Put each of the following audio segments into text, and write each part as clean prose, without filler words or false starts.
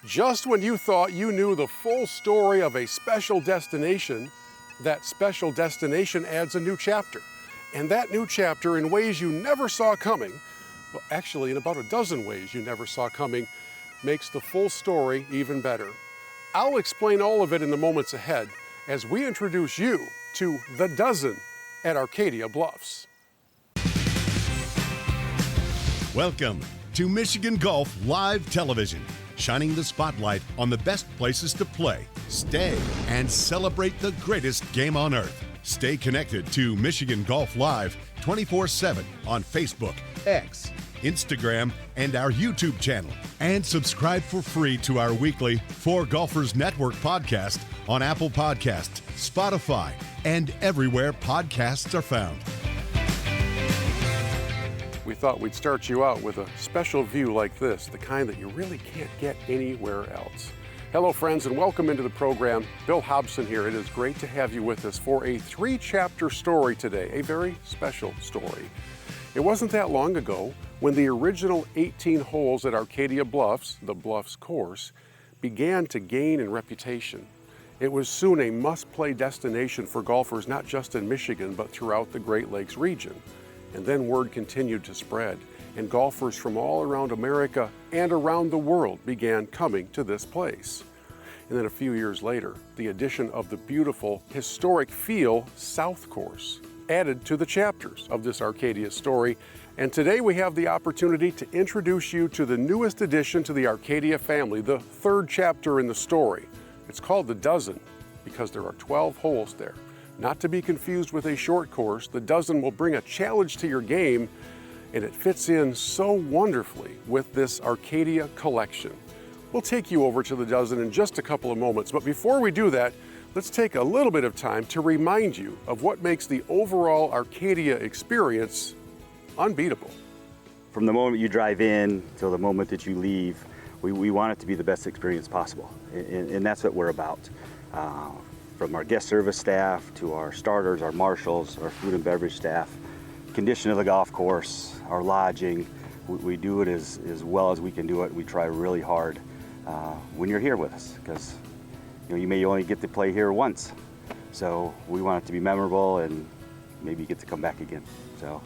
Just when you thought you knew the full story of a special destination, that special destination adds a new chapter. And that new chapter, in ways you never saw coming, well, actually in about a dozen ways you never saw coming, makes the full story even better. I'll explain all of it in the moments ahead as we introduce you to The Dozen at Arcadia Bluffs. Welcome to Michigan Golf Live Television, shining the spotlight on the best places to play, stay, and celebrate the greatest game on earth. Stay connected to Michigan Golf Live 24/7 on Facebook, X, Instagram, and our YouTube channel. And subscribe for free to our weekly For Golfers Network podcast on Apple Podcasts, Spotify, and everywhere podcasts are found. We thought we'd start you out with a special view like this, the kind that you really can't get anywhere else. Hello friends, and welcome into the program. Bill Hobson here. It is great to have you with us for a 3-chapter story today, a very special story. It wasn't that long ago when the original 18 holes at Arcadia Bluffs, the Bluffs Course, began to gain in reputation. It was soon a must-play destination for golfers not just in Michigan, but throughout the Great Lakes region. And then word continued to spread, and golfers from all around America and around the world began coming to this place. And then a few years later, the addition of the beautiful, historic feel South Course added to the chapters of this Arcadia story. And today we have the opportunity to introduce you to the newest addition to the Arcadia family, the 3rd chapter in the story. It's called The Dozen because there are 12 holes there. Not to be confused with a short course, The Dozen will bring a challenge to your game, and it fits in so wonderfully with this Arcadia collection. We'll take you over to The Dozen in just a couple of moments, but before we do that, let's take a little bit of time to remind you of what makes the overall Arcadia experience unbeatable. From the moment you drive in till the moment that you leave, we want it to be the best experience possible, and that's what we're about. From our guest service staff to our starters, our marshals, our food and beverage staff, condition of the golf course, our lodging, we do it as well as we can do it. We try really hard when you're here with us, because you may only get to play here once. So we want it to be memorable and maybe you get to come back again. So,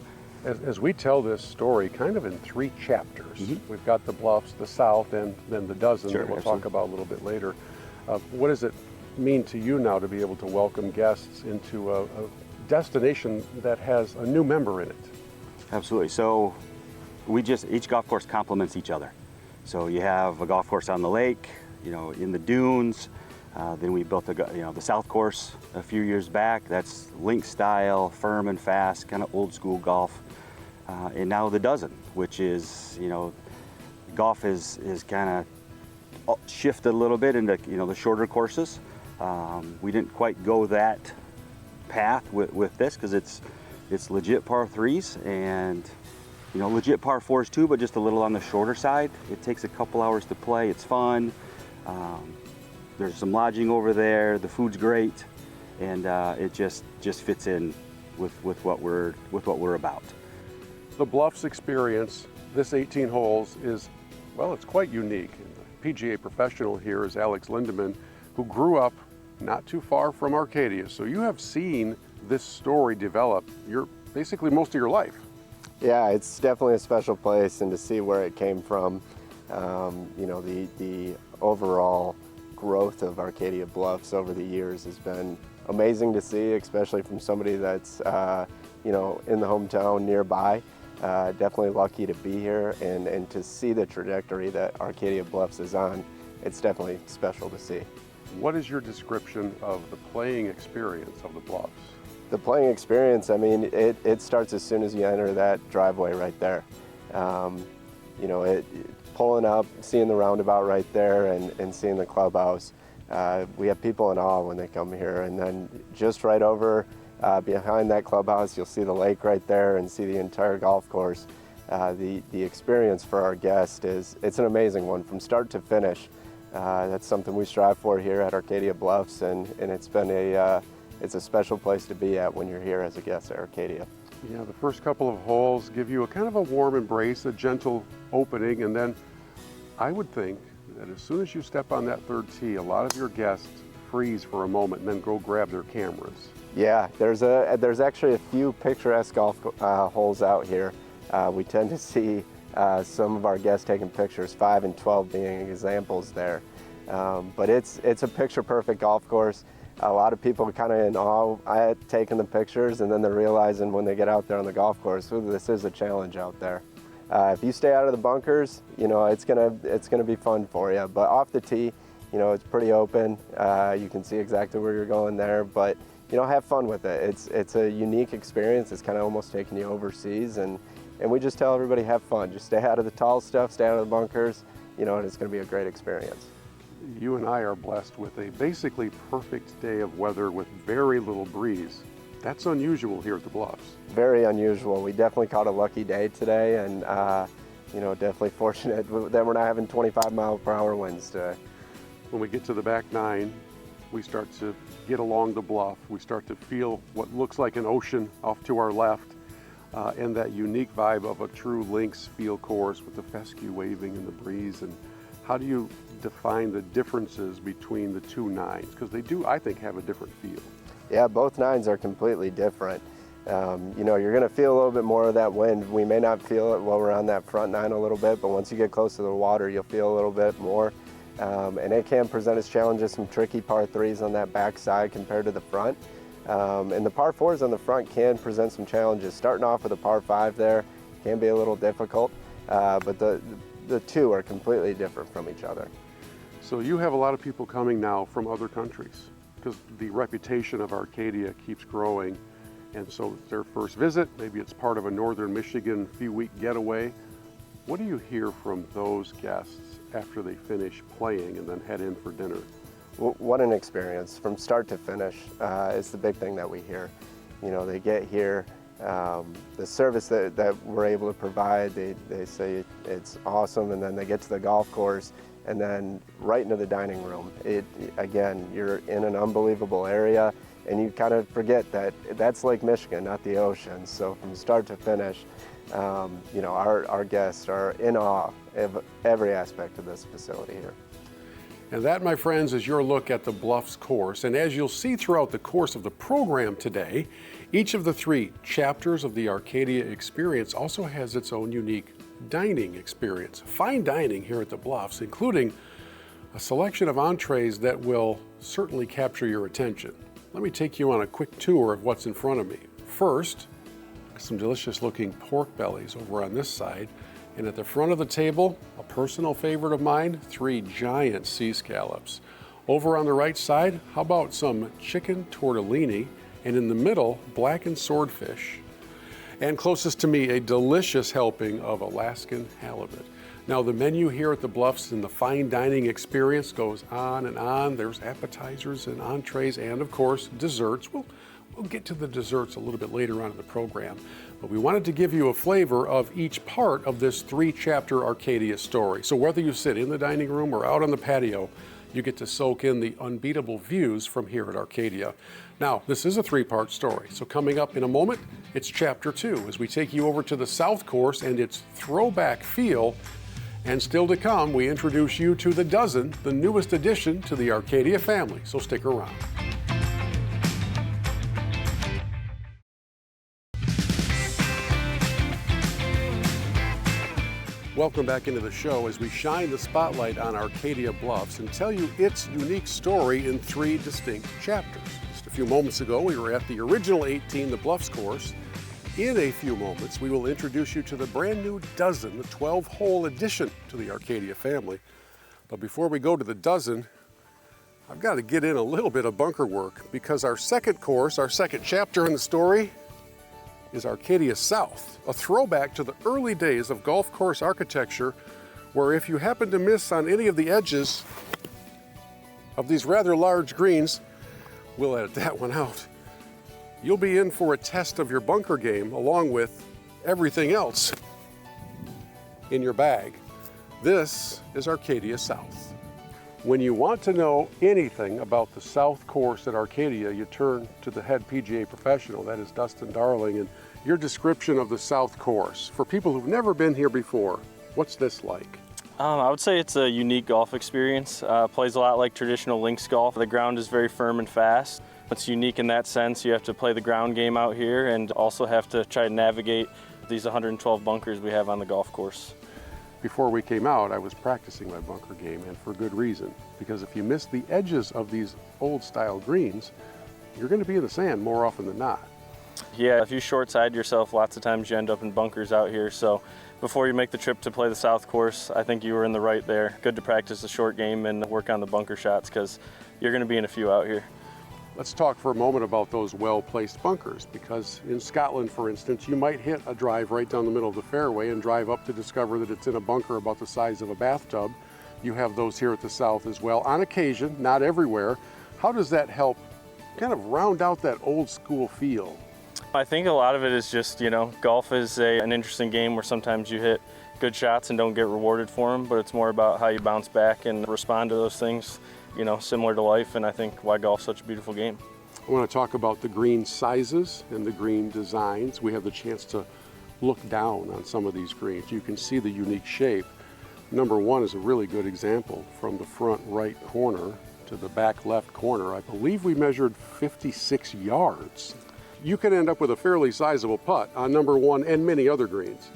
As we tell this story kind of in 3 chapters, we've got the Bluffs, the South, and then The Dozen that we'll talk about a little bit later. What does it mean to you now to be able to welcome guests into a destination that has a new member in it? Absolutely. So each golf course complements each other. So you have a golf course on the lake, in the dunes. Then we built the South Course a few years back. That's link style, firm and fast, kind of old school golf. And now The Dozen, which is, golf is kind of shifted a little bit into, the shorter courses. We didn't quite go that path with this because it's legit par 3s and legit par 4s too, but just a little on the shorter side. It takes a couple hours to play. It's fun. There's some lodging over there. The food's great, and it just fits in with what we're about. The Bluffs experience, this 18 holes is, well, it's quite unique. The PGA professional here is Alex Lindeman, who grew up not too far from Arcadia. So you have seen this story develop basically most of your life. Yeah, it's definitely a special place, and to see where it came from, the overall growth of Arcadia Bluffs over the years has been amazing to see, especially from somebody that's, in the hometown nearby. Definitely lucky to be here and to see the trajectory that Arcadia Bluffs is on. It's definitely special to see. What is your description of the playing experience of the Bluffs? The playing experience, it starts as soon as you enter that driveway right there. Pulling up, seeing the roundabout right there and seeing the clubhouse. We have people in awe when they come here. And then just right over behind that clubhouse, you'll see the lake right there and see the entire golf course. The experience for our guest it's an amazing one from start to finish. That's something we strive for here at Arcadia Bluffs, and it's been it's a special place to be at when you're here as a guest at Arcadia. Yeah, the first couple of holes give you a kind of a warm embrace, a gentle opening, and then I would think that as soon as you step on that third tee, a lot of your guests freeze for a moment and then go grab their cameras. Yeah, there's actually a few picturesque golf holes out here. We tend to see some of our guests taking pictures, 5 and 12 being examples there. But it's a picture-perfect golf course. A lot of people are kind of in awe at taking the pictures, and then they're realizing when they get out there on the golf course, ooh, this is a challenge out there. If you stay out of the bunkers, you know, it's gonna be fun for you. But off the tee, you know, it's pretty open. You can see exactly where you're going there, but you know, have fun with it. It's a unique experience. It's kind of almost taking you overseas, and we just tell everybody, have fun. Just stay out of the tall stuff, stay out of the bunkers, you know, and it's gonna be a great experience. You and I are blessed with a basically perfect day of weather with very little breeze. That's unusual here at the Bluffs. Very unusual. We definitely caught a lucky day today, and you know, definitely fortunate that we're not having 25-mile-per-hour winds today. When we get to the back nine, we start to get along the bluff. We start to feel what looks like an ocean off to our left, and that unique vibe of a true links field course with the fescue waving in the breeze. And how do you define the differences between the two nines? Because they do, I think, have a different feel. Yeah, both nines are completely different. You know, you're going to feel a little bit more of that wind. We may not feel it while we're on that front nine a little bit, but once you get close to the water, you'll feel a little bit more. And it can present its challenges, some tricky par threes on that back side compared to the front. And the par fours on the front can present some challenges. Starting off with a par five there can be a little difficult, but the two are completely different from each other. So you have a lot of people coming now from other countries because the reputation of Arcadia keeps growing. And so it's their first visit, maybe it's part of a northern Michigan few-week getaway. What do you hear from those guests after they finish playing and then head in for dinner? Well, what an experience from start to finish is the big thing that we hear. You know, they get here, the service that we're able to provide, they say it's awesome, and then they get to the golf course and then right into the dining room. Again, you're in an unbelievable area, and you kind of forget that that's Lake Michigan, not the ocean. So from start to finish, you know, our guests are in awe of every aspect of this facility here. And that, my friends, is your look at the Bluffs course. And as you'll see throughout the course of the program today, each of the 3 chapters of the Arcadia experience also has its own unique dining experience. Fine dining here at the Bluffs, including a selection of entrees that will certainly capture your attention. Let me take you on a quick tour of what's in front of me. First, some delicious looking pork bellies over on this side. And at the front of the table, a personal favorite of mine, 3 giant sea scallops. Over on the right side, how about some chicken tortellini? And in the middle, blackened swordfish. And closest to me, a delicious helping of Alaskan halibut. Now, the menu here at the Bluffs in the fine dining experience goes on and on. There's appetizers and entrees and, of course, desserts. We'll get to the desserts a little bit later on in the program. But we wanted to give you a flavor of each part of this 3-chapter Arcadia story. So whether you sit in the dining room or out on the patio, you get to soak in the unbeatable views from here at Arcadia. Now, this is a 3-part story. So coming up in a moment, it's chapter 2 as we take you over to the South Course and its throwback feel. And still to come, we introduce you to the Dozen, the newest addition to the Arcadia family. So stick around. Welcome back into the show as we shine the spotlight on Arcadia Bluffs and tell you its unique story in 3 distinct chapters. Just a few moments ago, we were at the original 18, the Bluffs course. In a few moments, we will introduce you to the brand new Dozen, the 12-hole addition to the Arcadia family. But before we go to the Dozen, I've got to get in a little bit of bunker work because our second course, our second chapter in the story, is Arcadia South, a throwback to the early days of golf course architecture, where if you happen to miss on any of the edges of these rather large greens, we'll edit that one out, you'll be in for a test of your bunker game along with everything else in your bag. This is Arcadia South. When you want to know anything about the South Course at Arcadia, you turn to the head PGA professional, that is Dustin Darling, and your description of the South Course. For people who've never been here before, what's this like? I would say it's a unique golf experience. Plays a lot like traditional links golf. The ground is very firm and fast. It's unique in that sense. You have to play the ground game out here and also have to try to navigate these 112 bunkers we have on the golf course. Before we came out, I was practicing my bunker game, and for good reason, because if you miss the edges of these old style greens, you're going to be in the sand more often than not. Yeah, if you short side yourself, lots of times you end up in bunkers out here. So before you make the trip to play the South Course, I think you were in the right there. Good to practice the short game and work on the bunker shots because you're going to be in a few out here. Let's talk for a moment about those well-placed bunkers, because in Scotland, for instance, you might hit a drive right down the middle of the fairway and drive up to discover that it's in a bunker about the size of a bathtub. You have those here at the South as well, on occasion, not everywhere. How does that help kind of round out that old school feel? I think a lot of it is just, golf is an interesting game where sometimes you hit good shots and don't get rewarded for them, but it's more about how you bounce back and respond to those things, similar to life, and I think why golf's such a beautiful game. I want to talk about the green sizes and the green designs. We have the chance to look down on some of these greens. You can see the unique shape. Number 1 is a really good example. From the front right corner to the back left corner, I believe we measured 56 yards. You can end up with a fairly sizable putt on number 1 and many other greens.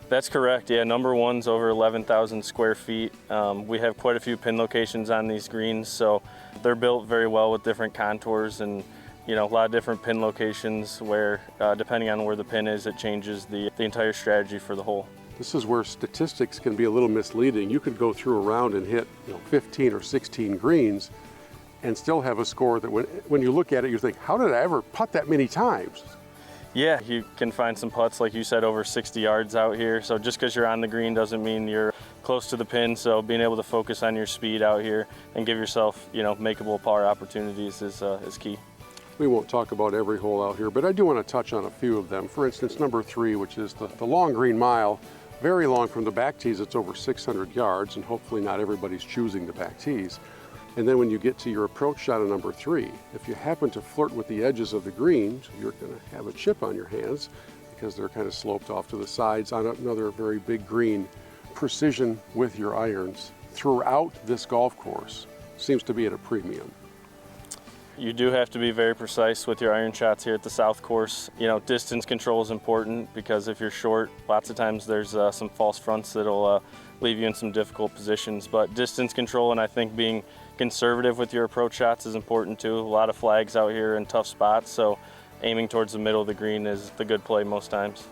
That's correct, yeah. Number 1's over 11,000 square feet. We have quite a few pin locations on these greens, so they're built very well with different contours and a lot of different pin locations where, depending on where the pin is, it changes the entire strategy for the hole. This is where statistics can be a little misleading. You could go through a round and hit 15 or 16 greens and still have a score that when you look at it, you think, how did I ever putt that many times? Yeah, you can find some putts, like you said, over 60 yards out here. So just because you're on the green doesn't mean you're close to the pin. So being able to focus on your speed out here and give yourself, makeable par opportunities is key. We won't talk about every hole out here, but I do want to touch on a few of them. For instance, number 3, which is the long green mile, very long from the back tees. It's over 600 yards, and hopefully not everybody's choosing the back tees. And then when you get to your approach shot of number 3, if you happen to flirt with the edges of the green, you're going to have a chip on your hands because they're kind of sloped off to the sides on another very big green. Precision with your irons throughout this golf course seems to be at a premium. You do have to be very precise with your iron shots here at the South Course. Distance control is important because if you're short, lots of times there's some false fronts that'll leave you in some difficult positions. But distance control, and I think being conservative with your approach shots is important too. A lot of flags out here in tough spots, so aiming towards the middle of the green is the good play most times.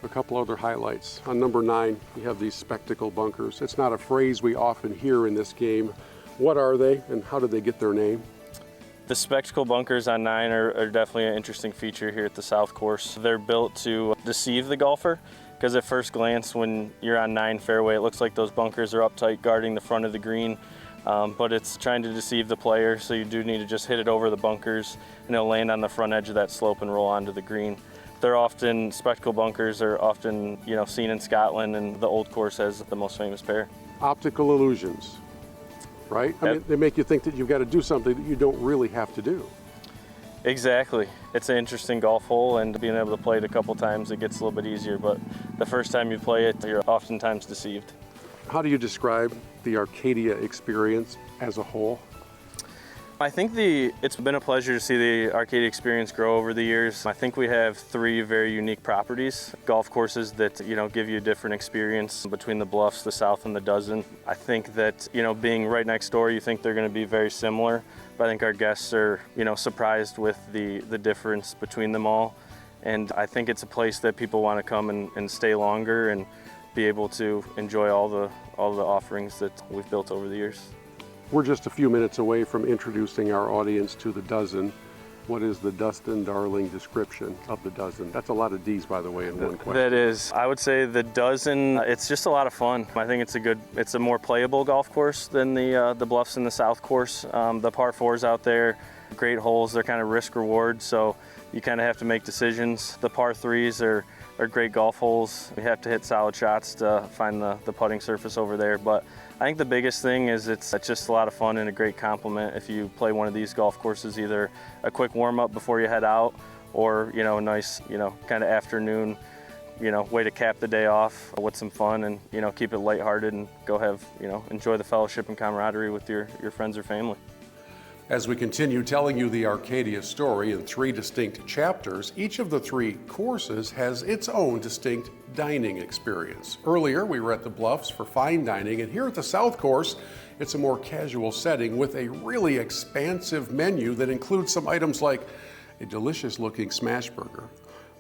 A couple other highlights. On number 9, we have these spectacle bunkers. It's not a phrase we often hear in this game. What are they and how did they get their name? The spectacle bunkers on 9 are definitely an interesting feature here at the South Course. They're built to deceive the golfer because at first glance when you're on 9 fairway, it looks like those bunkers are uptight guarding the front of the green, but it's trying to deceive the player, so you do need to just hit it over the bunkers and it'll land on the front edge of that slope and roll onto the green. Spectacle bunkers are often seen in Scotland, and the Old Course has the most famous pair. Optical illusions. Right? I mean, they make you think that you've got to do something that you don't really have to do. Exactly. It's an interesting golf hole, and being able to play it a couple times, it gets a little bit easier, but the first time you play it, you're oftentimes deceived. How do you describe the Arcadia experience as a whole? I think it's been a pleasure to see the Arcadia experience grow over the years. I think we have 3 very unique properties, golf courses that give you a different experience between the Bluffs, the South, and the Dozen. I think that being right next door, you think they're going to be very similar, but I think our guests are surprised with the difference between them all. And I think it's a place that people want to come and stay longer and be able to enjoy all the offerings that we've built over the years. We're just a few minutes away from introducing our audience to the Dozen. What is the Dustin Darling description of the Dozen? That's a lot of D's, by the way, in one question. That is. I would say the Dozen, it's just a lot of fun. I think it's a more playable golf course than the Bluffs and the South Course. The par 4s out there, great holes. They're kind of risk reward, so you kind of have to make decisions. The par 3s are great golf holes. We have to hit solid shots to find the putting surface over there. But I think the biggest thing is it's just a lot of fun and a great compliment if you play one of these golf courses, either a quick warm-up before you head out or a nice kind of afternoon way to cap the day off with some fun and, keep it lighthearted and go have, enjoy the fellowship and camaraderie with your friends or family. As we continue telling you the Arcadia story in 3 distinct chapters, each of the 3 courses has its own distinct dining experience. Earlier, we were at the Bluffs for fine dining, and here at the South Course, it's a more casual setting with a really expansive menu that includes some items like a delicious-looking smash burger,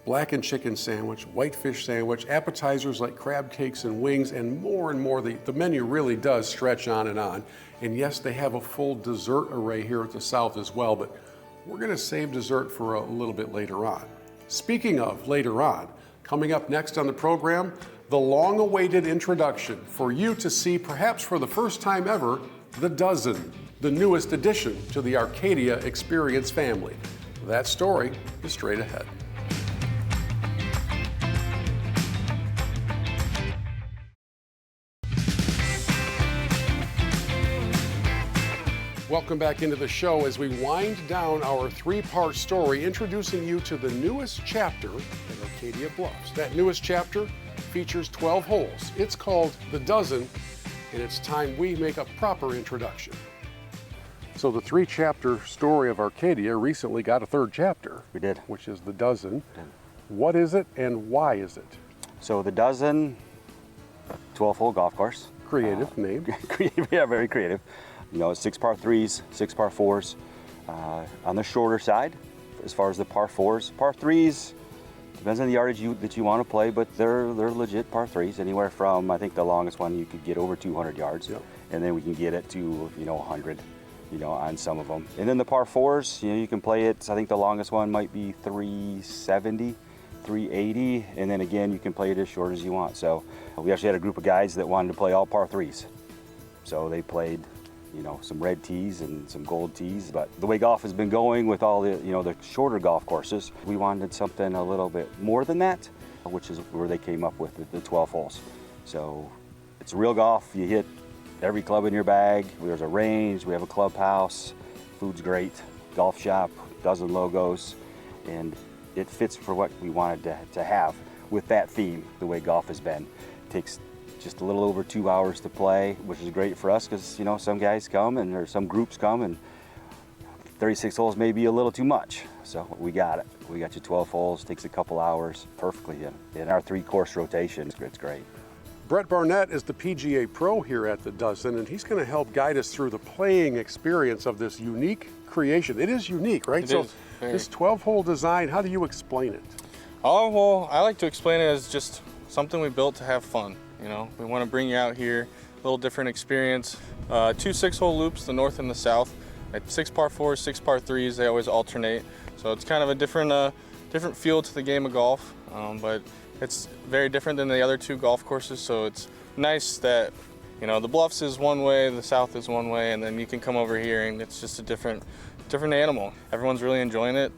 blackened chicken sandwich, whitefish sandwich, appetizers like crab cakes and wings, and more. The menu really does stretch on and on. And yes, they have a full dessert array here at the South as well, but we're gonna save dessert for a little bit later on. Speaking of later on, coming up next on the program, the long-awaited introduction for you to see, perhaps for the first time ever, the Dozen, the newest addition to the Arcadia Experience family. That story is straight ahead. Welcome back into the show as we wind down our 3-part story, introducing you to the newest chapter at Arcadia Bluffs. That newest chapter features 12 holes. It's called The Dozen, and it's time we make a proper introduction. So the 3-chapter story of Arcadia recently got a 3rd chapter. We did. Which is The Dozen. What is it and why is it? So The Dozen, 12-hole golf course. Creative name. Creative, yeah, very creative. 6 par 3s, 6 par 4s. On the shorter side, as far as the par 4s. Par 3s, depends on the yardage that you want to play, but they're legit par 3s. Anywhere from, I think the longest one you could get over 200 yards. Yep. And then we can get it to, 100, on some of them. And then the par 4s, you can play it, I think the longest one might be 370. 380, and then again you can play it as short as you want. So we actually had a group of guys that wanted to play all par 3s. So they played some red tees and some gold tees. But the way golf has been going with all the, the shorter golf courses, we wanted something a little bit more than that, which is where they came up with the 12 holes. So it's real golf. You hit every club in your bag. There's a range, we have a clubhouse, food's great, golf shop, dozen logos, and it fits for what we wanted to have with that theme, the way golf has been. It takes just a little over 2 hours to play, which is great for us because, some guys come or some groups come and 36 holes may be a little too much. So we got it. We got you 12 holes, takes a couple hours perfectly in our 3-course rotation. It's great. Brett Barnett is the PGA Pro here at the Dozen, and he's going to help guide us through the playing experience of this unique creation. It is unique, right? It is. This 12-hole design, how do you explain it? Oh, well, I like to explain it as just something we built to have fun. We want to bring you out here, a little different experience. 2 6-hole loops, the north and the south. At 6 par 4s, 6 par 3s, they always alternate. So it's kind of a different feel to the game of golf, but it's very different than the other 2 golf courses. So it's nice that, the Bluffs is one way, the South is one way, and then you can come over here and it's just a different animal. Everyone's really enjoying it.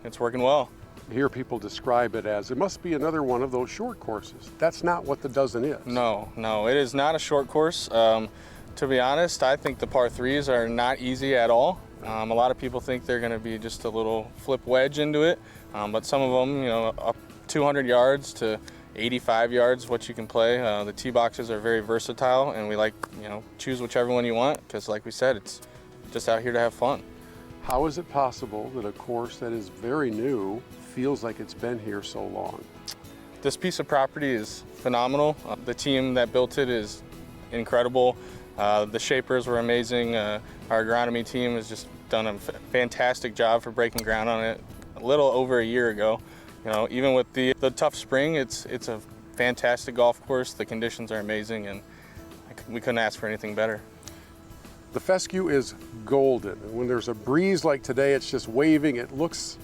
It's working well. I hear people describe it as, it must be another one of those short courses. That's not what the Dozen is. No, it is not a short course. To be honest, I think the par 3s are not easy at all. A lot of people think they're going to be just a little flip wedge into it, but some of them, up 200 yards to 85 yards, what you can play. The tee boxes are very versatile, and we like, choose whichever one you want, because like we said, it's just out here to have fun. How is it possible that a course that is very new feels like it's been here so long? This piece of property is phenomenal. The team that built it is incredible. The shapers were amazing. Our agronomy team has just done a fantastic job for breaking ground on it a little over a year ago. Even with the tough spring, it's a fantastic golf course. The conditions are amazing, and we couldn't ask for anything better. The fescue is golden, and when there's a breeze like today, it's just waving. It looks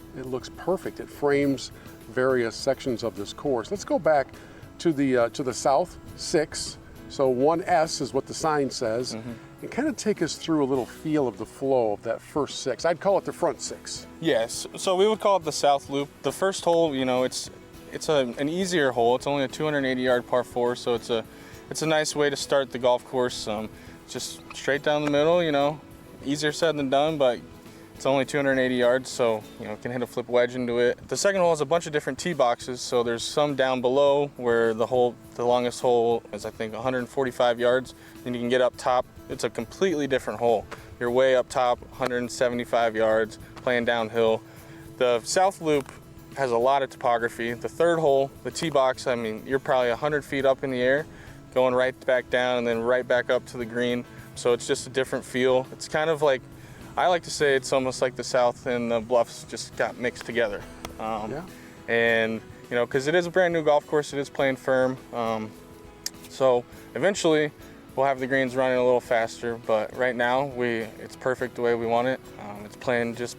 perfect. It frames various sections of this course. Let's go back to the south 6. So 1S is what the sign says, and kind of take us through a little feel of the flow of that first 6. I'd call it the front 6. Yes, so we would call it the south loop. The first hole, it's an easier hole. It's only a 280-yard par 4, so it's a nice way to start the golf course. Just straight down the middle, easier said than done, but It's only 280 yards, so can hit a flip wedge into it. The second hole has a bunch of different tee boxes, so there's some down below where the longest hole is I think 145 yards. Then you can get up top. It's a completely different hole. You're way up top, 175 yards, playing downhill. The south loop has a lot of topography. The third hole, the tee box, I mean, you're probably 100 feet up in the air, going right back down and then right back up to the green. So it's just a different feel. It's kind of like, I like to say it's almost like the South and the Bluffs just got mixed together. And, because it is a brand new golf course, it is playing firm. So eventually we'll have the greens running a little faster, but right now it's perfect the way we want it. It's playing just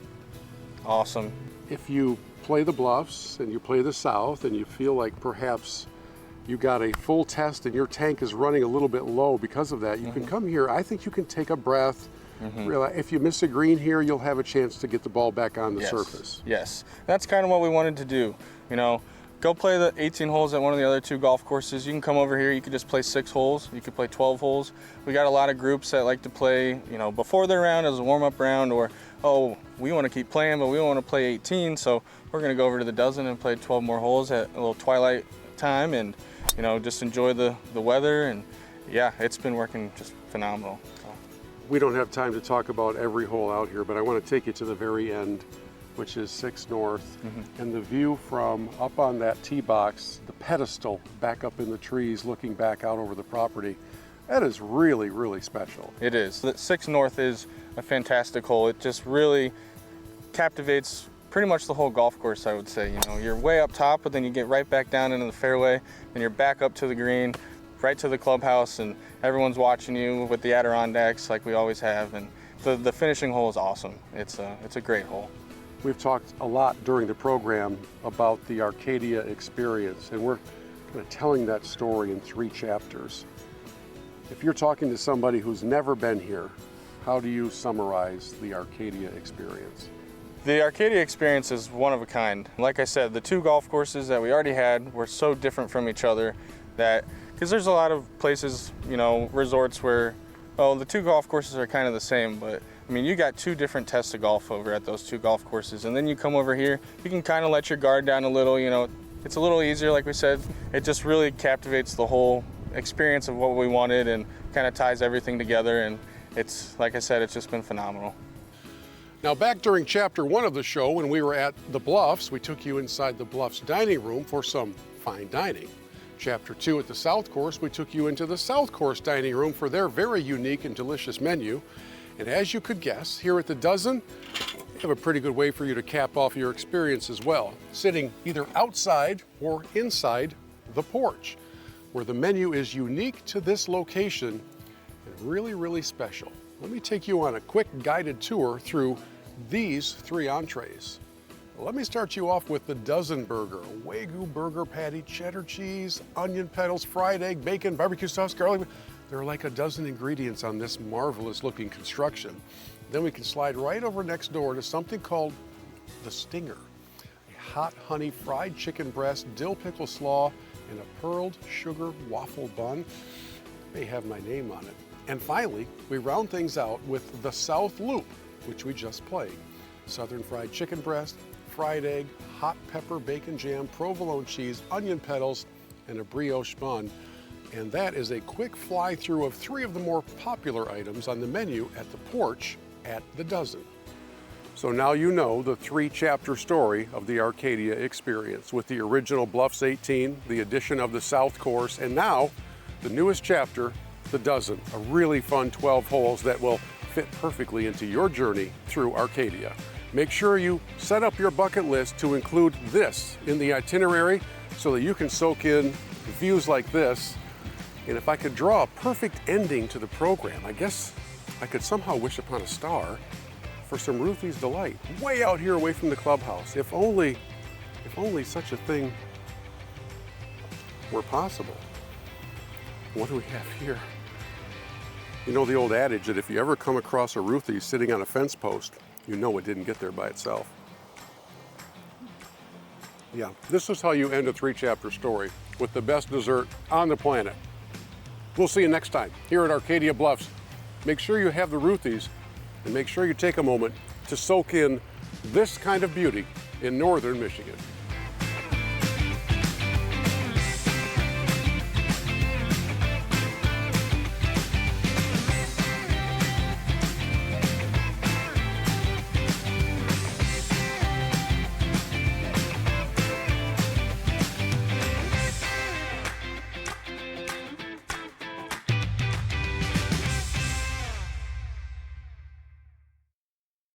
awesome. If you play the Bluffs and you play the South and you feel like perhaps you got a full test and your tank is running a little bit low because of that, you can come here. I think you can take a breath. If you miss a green here, you'll have a chance to get the ball back on the surface. Yes, that's kind of what we wanted to do. Go play the 18 holes at one of the other two golf courses. You can come over here, you could just play 6 holes. You could play 12 holes. We got a lot of groups that like to play, before their round as a warm-up round, or, oh, we want to keep playing, but we want to play 18, so we're going to go over to the dozen and play 12 more holes at a little twilight time and, just enjoy the weather. And yeah, it's been working just phenomenal. We don't have time to talk about every hole out here, but I want to take you to the very end, which is 6 North, and the view from up on that tee box, the pedestal back up in the trees looking back out over the property. That is really, really special. It is. The 6 North is a fantastic hole. It just really captivates pretty much the whole golf course, I would say. You're way up top, but then you get right back down into the fairway, and you're back up to the green, right to the clubhouse, and everyone's watching you with the Adirondacks like we always have. And the finishing hole is awesome. It's a great hole. We've talked a lot during the program about the Arcadia experience, and we're kind of telling that story in 3 chapters. If you're talking to somebody who's never been here, how do you summarize the Arcadia experience? The Arcadia experience is one of a kind. Like I said, the 2 golf courses that we already had were so different from each other that, because there's a lot of places, resorts where, the 2 golf courses are kind of the same, but I mean, you got 2 different tests of golf over at those 2 golf courses, and then you come over here, you can kind of let your guard down a little, it's a little easier, like we said. It just really captivates the whole experience of what we wanted and kind of ties everything together, and it's, like I said, it's just been phenomenal. Now, back during chapter 1 of the show, when we were at the Bluffs, we took you inside the Bluffs dining room for some fine dining. Chapter 2 at the South Course, we took you into the South Course dining room for their very unique and delicious menu. And as you could guess, here at the Dozen, we have a pretty good way for you to cap off your experience as well, sitting either outside or inside the Porch, where the menu is unique to this location and really, really special. Let me take you on a quick guided tour through these 3 entrees. Let me start you off with the Dozen Burger, Wagyu burger patty, cheddar cheese, onion petals, fried egg, bacon, barbecue sauce, garlic. There are like a dozen ingredients on this marvelous looking construction. Then we can slide right over next door to something called the Stinger, a hot honey fried chicken breast, dill pickle slaw, and a pearled sugar waffle bun. May have my name on it. And finally, we round things out with the South Loop, which we just played. Southern fried chicken breast, fried egg, hot pepper bacon jam, provolone cheese, onion petals, and a brioche bun. And that is a quick fly through of 3 of the more popular items on the menu at the Porch at the Dozen. So now you know the 3-chapter story of the Arcadia experience, with the original Bluffs 18, the addition of the South Course, and now the newest chapter, the Dozen, a really fun 12 holes that will fit perfectly into your journey through Arcadia. Make sure you set up your bucket list to include this in the itinerary so that you can soak in views like this. And if I could draw a perfect ending to the program, I guess I could somehow wish upon a star for some Ruthie's Delight, way out here away from the clubhouse. If only such a thing were possible. What do we have here? You know the old adage that if you ever come across a Ruthie sitting on a fence post, you know it didn't get there by itself. Yeah, this is how you end a 3-chapter story, with the best dessert on the planet. We'll see you next time here at Arcadia Bluffs. Make sure you have the Ruthie's and make sure you take a moment to soak in this kind of beauty in northern Michigan.